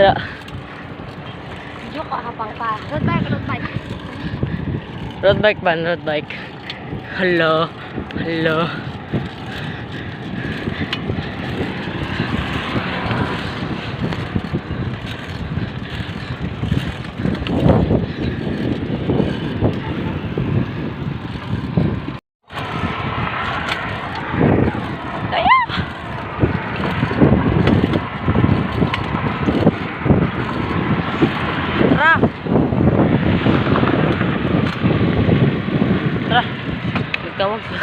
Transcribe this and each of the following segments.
Wala. Joke ko, hapang pa. Road bike, road bike. Road bike ba? Road bike. Hello. Hello. Tara! Tara! Magkamag sa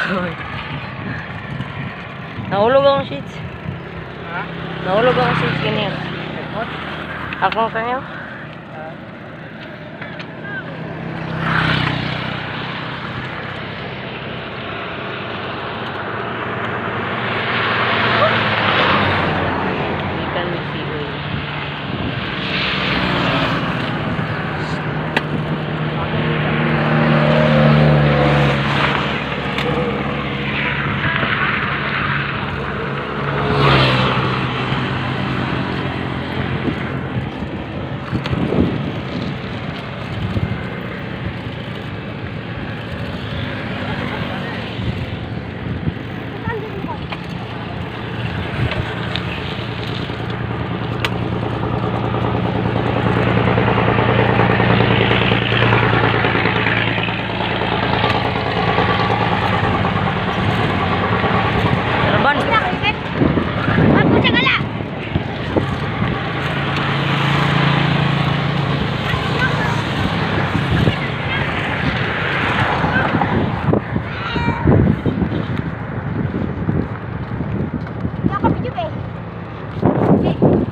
nahulog akong sheets. Ha? Nahulog akong sheets ganyan. Akong kanyo? Ikan magsihoy.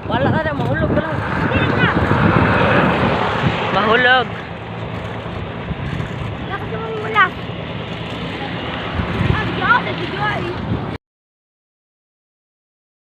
Wala ka na, mahulog ka lang.